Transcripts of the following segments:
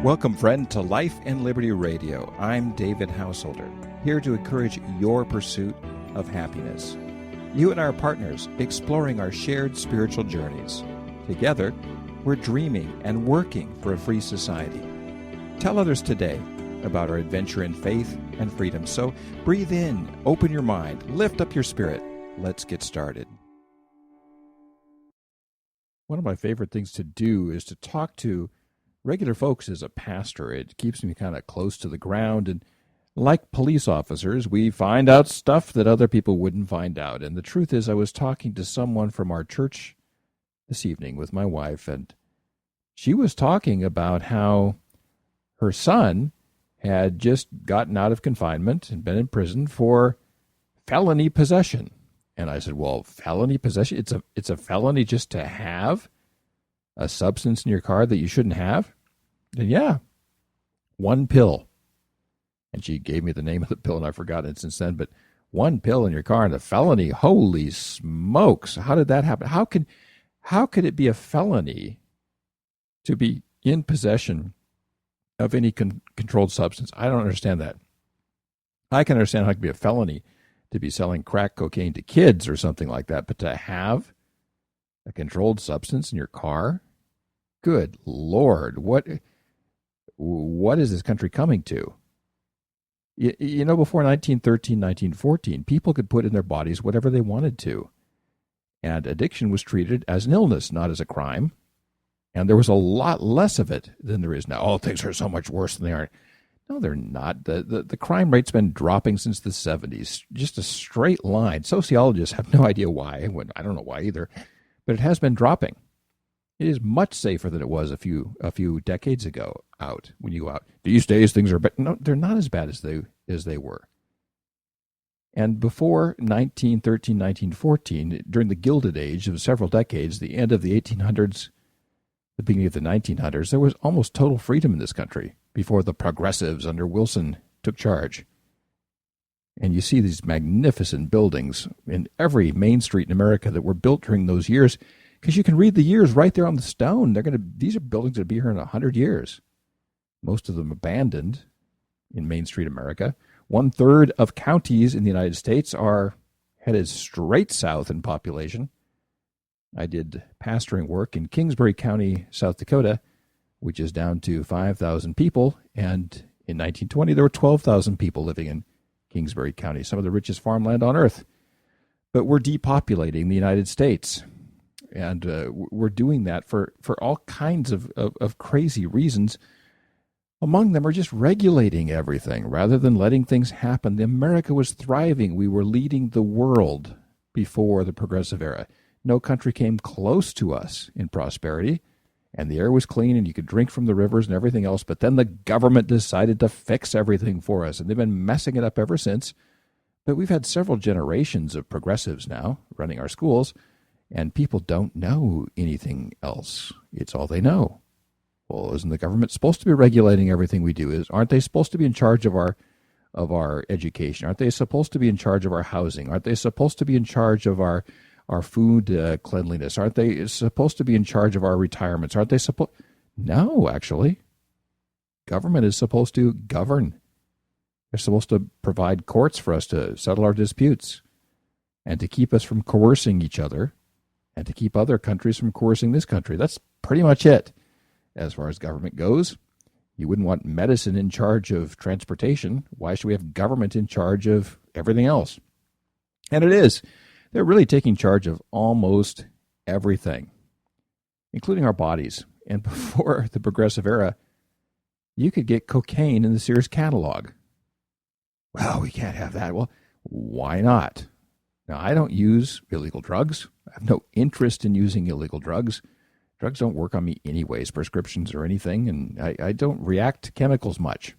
Welcome, friend, to Life and Liberty Radio. I'm David Householder, here to encourage your pursuit of happiness. You and I are partners, exploring our shared spiritual journeys. Together, we're dreaming and working for a free society. Tell others today about our adventure in faith and freedom. So breathe in, open your mind, lift up your spirit. Let's get started. One of my favorite things to do is to talk to regular folks as a pastor. It keeps me kind of close to the ground, and like police officers, we find out stuff that other people wouldn't find out. And the truth is, I was talking to someone from our church this evening with my wife, and she was talking about how her son had just gotten out of confinement and been in prison for felony possession. And I said, well, felony possession? It's a felony just to have a substance in your car that you shouldn't have? And yeah, one pill. And she gave me the name of the pill, and I've forgotten it since then. But one pill in your car and a felony, holy smokes. How did that happen? How could it be a felony to be in possession of any controlled substance? I don't understand that. I can understand how it could be a felony to be selling crack cocaine to kids or something like that, but to have a controlled substance in your car? Good Lord, what is this country coming to? You know, before 1913, 1914, people could put in their bodies whatever they wanted to. And addiction was treated as an illness, not as a crime. And there was a lot less of it than there is now. Oh, things are so much worse than they are. No, they're not. The crime rate's been dropping since the 70s. Just a straight line. Sociologists have no idea why. I don't know why either. But it has been dropping. It is much safer than it was a few decades ago when you go out. These days things are no, they're not as bad as they were. And before 1913, 1914, during the Gilded Age of several decades, the end of the 1800s, the beginning of the 1900s, there was almost total freedom in this country before the progressives under Wilson took charge. And you see these magnificent buildings in every main street in America that were built during those years, because you can read the years right there on the stone. These are buildings that will be here in 100 years. Most of them abandoned in Main Street America. 1/3 of counties in the United States are headed straight south in population. I did pastoring work in Kingsbury County, South Dakota, which is down to 5,000 people. And in 1920, there were 12,000 people living in Kingsbury County, some of the richest farmland on earth. But we're depopulating the United States. And we're doing that for all kinds of crazy reasons. Among them are just regulating everything rather than letting things happen. America was thriving. We were leading the world before the progressive era. No country came close to us in prosperity, and the air was clean, and you could drink from the rivers and everything else. But then the government decided to fix everything for us, and they've been messing it up ever since. But we've had several generations of progressives now running our schools, and people don't know anything else. It's all they know. Well, isn't the government supposed to be regulating everything we do? Aren't they supposed to be in charge of our education? Aren't they supposed to be in charge of our housing? Aren't they supposed to be in charge of our food cleanliness? Aren't they supposed to be in charge of our retirements? Aren't they supposed? No, actually. Government is supposed to govern. They're supposed to provide courts for us to settle our disputes and to keep us from coercing each other and to keep other countries from coercing this country. That's pretty much it as far as government goes. You wouldn't want medicine in charge of transportation. Why should we have government in charge of everything else? And it is. They're really taking charge of almost everything, including our bodies. And before the progressive era, you could get cocaine in the Sears catalog. Well, we can't have that. Well, why not? Now, I don't use illegal drugs. I have no interest in using illegal drugs. Drugs don't work on me anyways, prescriptions or anything, and I don't react to chemicals much.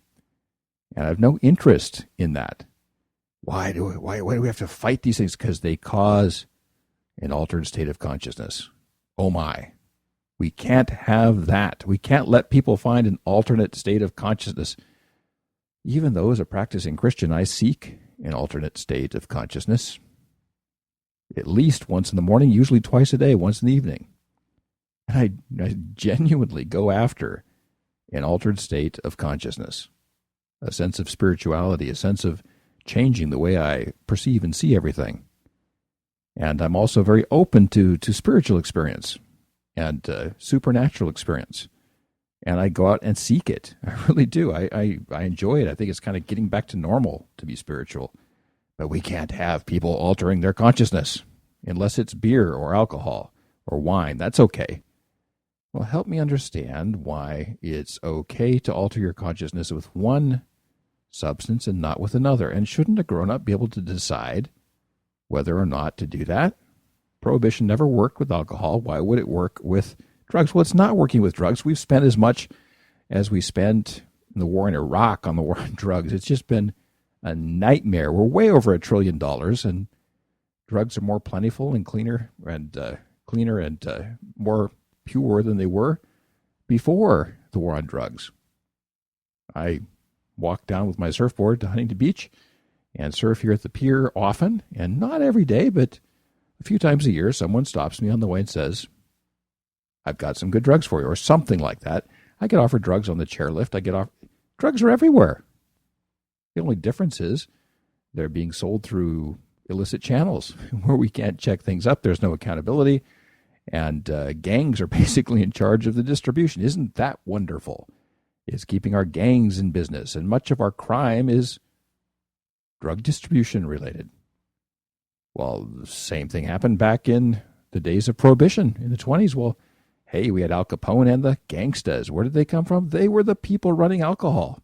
And I have no interest in that. Why do we have to fight these things? Because they cause an altered state of consciousness. Oh my. We can't have that. We can't let people find an alternate state of consciousness. Even though as a practicing Christian, I seek an alternate state of consciousness. At least once in the morning, usually twice a day, once in the evening. And I genuinely go after an altered state of consciousness, a sense of spirituality, a sense of changing the way I perceive and see everything. And I'm also very open to spiritual experience and supernatural experience. And I go out and seek it. I really do. I enjoy it. I think it's kind of getting back to normal to be spiritual. But we can't have people altering their consciousness unless it's beer or alcohol or wine. That's okay. Well, help me understand why it's okay to alter your consciousness with one substance and not with another. And shouldn't a grown-up be able to decide whether or not to do that? Prohibition never worked with alcohol. Why would it work with drugs? Well, it's not working with drugs. We've spent as much as we spent in the war in Iraq on the war on drugs. It's just been a nightmare. We're way over $1 trillion, and drugs are more plentiful and cleaner and more pure than they were before the war on drugs. I walk down with my surfboard to Huntington Beach and surf here at the pier often, and not every day, but a few times a year, someone stops me on the way and says, I've got some good drugs for you, or something like that. I get offered drugs on the chairlift. Drugs are everywhere. The only difference is they're being sold through illicit channels where we can't check things up. There's no accountability, and gangs are basically in charge of the distribution. Isn't that wonderful? It's keeping our gangs in business, and much of our crime is drug distribution related. Well, the same thing happened back in the days of Prohibition in the 1920s. Well, hey, we had Al Capone and the gangstas. Where did they come from? They were the people running alcohol.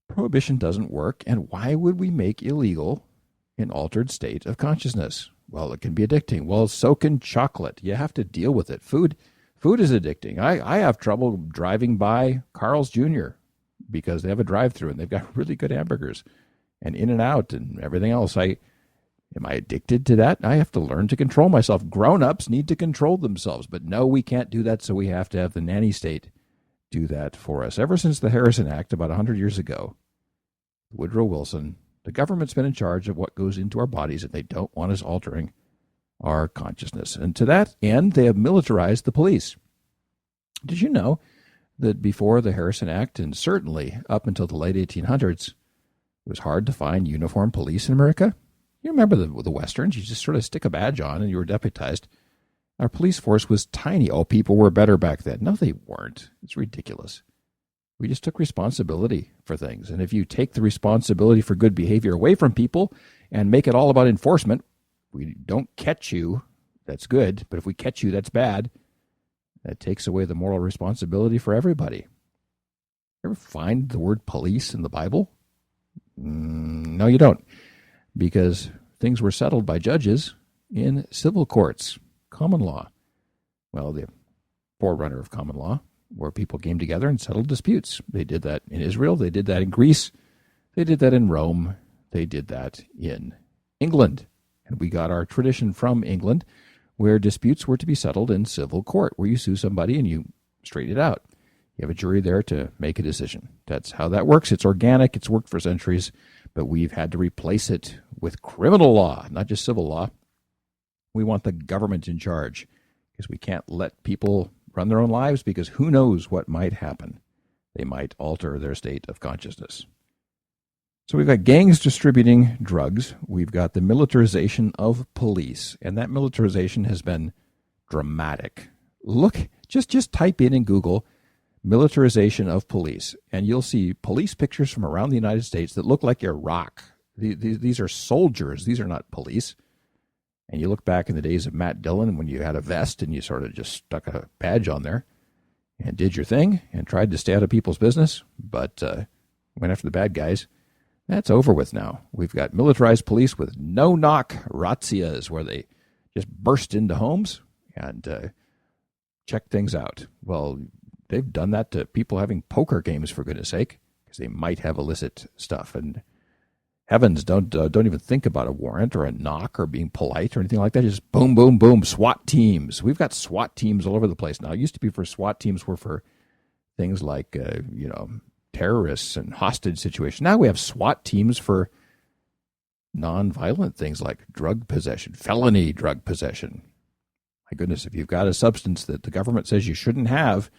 Prohibition doesn't work, and why would we make illegal an altered state of consciousness? Well, it can be addicting. Well, so can chocolate. You have to deal with it. Food is addicting. I have trouble driving by Carl's Jr. because they have a drive-thru and they've got really good hamburgers and In-N-Out and everything else. Am I addicted to that? I have to learn to control myself. Grown-ups need to control themselves, but no, we can't do that, so we have to have the nanny state do that for us. Ever since the Harrison Act about 100 years ago, Woodrow Wilson, the government's been in charge of what goes into our bodies, and they don't want us altering our consciousness. And to that end, they have militarized the police. Did you know that before the Harrison Act, and certainly up until the late 1800s, it was hard to find uniformed police in America? You remember the Westerns? You just sort of stick a badge on and you were deputized. Our police force was tiny. Oh, people were better back then. No, they weren't. It's ridiculous. We just took responsibility for things. And if you take the responsibility for good behavior away from people and make it all about enforcement, we don't catch you, that's good. But if we catch you, that's bad. That takes away the moral responsibility for everybody. Ever find the word police in the Bible? No, you don't. Because things were settled by judges in civil courts, common law. Well, the forerunner of common law, where people came together and settled disputes. They did that in Israel. They did that in Greece. They did that in Rome. They did that in England. And we got our tradition from England, where disputes were to be settled in civil court, where you sue somebody and you straighten it out. You have a jury there to make a decision. That's how that works. It's organic. It's worked for centuries. But we've had to replace it with criminal law, not just civil law. We want the government in charge because we can't let people run their own lives because who knows what might happen. They might alter their state of consciousness. So we've got gangs distributing drugs. We've got the militarization of police, and that militarization has been dramatic. Look, just type in Google militarization of police, and you'll see police pictures from around the United States that look like Iraq. These are soldiers. These are not police. And you look back in the days of Matt Dillon when you had a vest and you sort of just stuck a badge on there and did your thing and tried to stay out of people's business, but went after the bad guys. That's over with now. We've got militarized police with no-knock razzias where they just burst into homes and check things out. Well, they've done that to people having poker games, for goodness sake, because they might have illicit stuff. And heavens, don't even think about a warrant or a knock or being polite or anything like that. Just boom, boom, boom, SWAT teams. We've got SWAT teams all over the place now. It used to be SWAT teams were for things like, terrorists and hostage situations. Now we have SWAT teams for nonviolent things like drug possession, felony drug possession. My goodness, if you've got a substance that the government says you shouldn't have,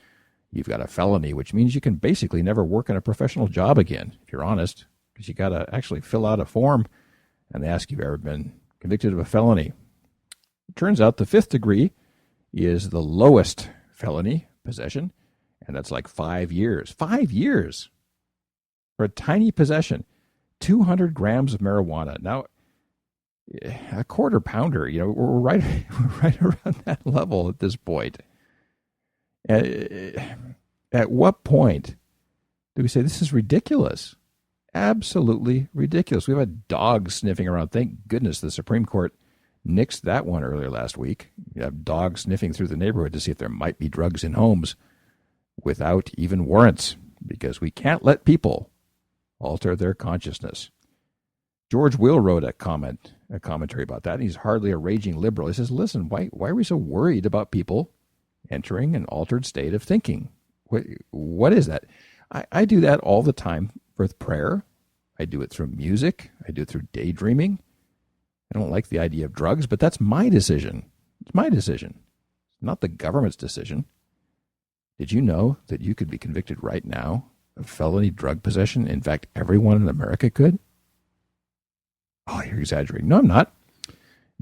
you've got a felony, which means you can basically never work in a professional job again, if you're honest, because you got to actually fill out a form, and they ask if you've ever been convicted of a felony. It turns out the 5th degree is the lowest felony possession, and that's like 5 years. 5 years for a tiny possession. 200 grams of marijuana. Now, a quarter pounder, we're right around that level at this point. At what point do we say this is ridiculous? Absolutely ridiculous. We have a dog sniffing around. Thank goodness the Supreme Court nixed that one earlier last week. You have dogs sniffing through the neighborhood to see if there might be drugs in homes without even warrants, because we can't let people alter their consciousness. George Will wrote a commentary about that, and he's hardly a raging liberal. He says, listen, why are we so worried about people entering an altered state of thinking? What is that? I do that all the time with prayer. I do it through music. I do it through daydreaming. I don't like the idea of drugs, but that's my decision. It's my decision, not the government's decision. Did you know that you could be convicted right now of felony drug possession? In fact, everyone in America could? Oh, you're exaggerating. No, I'm not.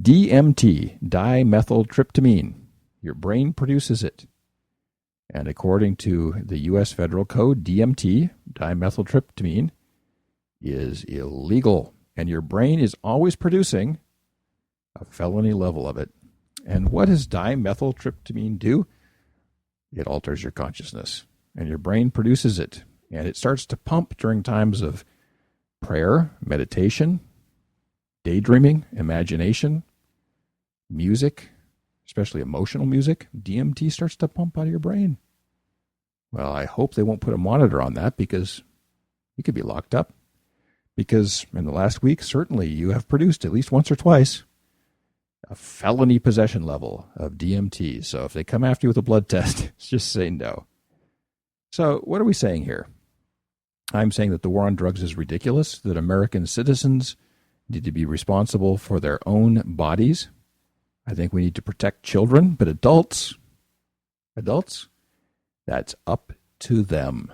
DMT, dimethyltryptamine. Your brain produces it. And according to the U.S. Federal Code, DMT, dimethyltryptamine, is illegal. And your brain is always producing a felony level of it. And what does dimethyltryptamine do? It alters your consciousness. And your brain produces it. And it starts to pump during times of prayer, meditation, daydreaming, imagination, music, especially emotional music. DMT starts to pump out of your brain. Well, I hope they won't put a monitor on that, because you could be locked up. Because in the last week, certainly you have produced at least once or twice a felony possession level of DMT. So if they come after you with a blood test, just say no. So what are we saying here? I'm saying that the war on drugs is ridiculous, that American citizens need to be responsible for their own bodies. I think we need to protect children, but adults, that's up to them.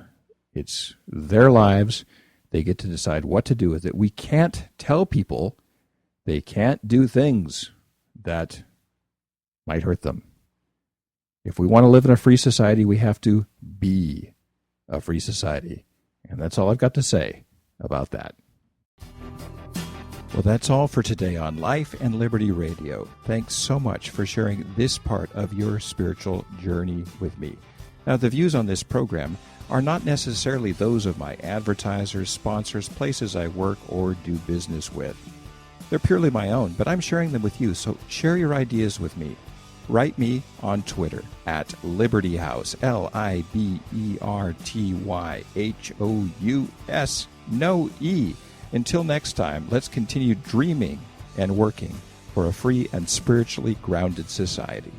It's their lives. They get to decide what to do with it. We can't tell people they can't do things that might hurt them. If we want to live in a free society, we have to be a free society. And that's all I've got to say about that. Well, that's all for today on Life and Liberty Radio. Thanks so much for sharing this part of your spiritual journey with me. Now, the views on this program are not necessarily those of my advertisers, sponsors, places I work or do business with. They're purely my own, but I'm sharing them with you, so share your ideas with me. Write me on Twitter at Liberty House, LibertyHouse, no E. Until next time, let's continue dreaming and working for a free and spiritually grounded society.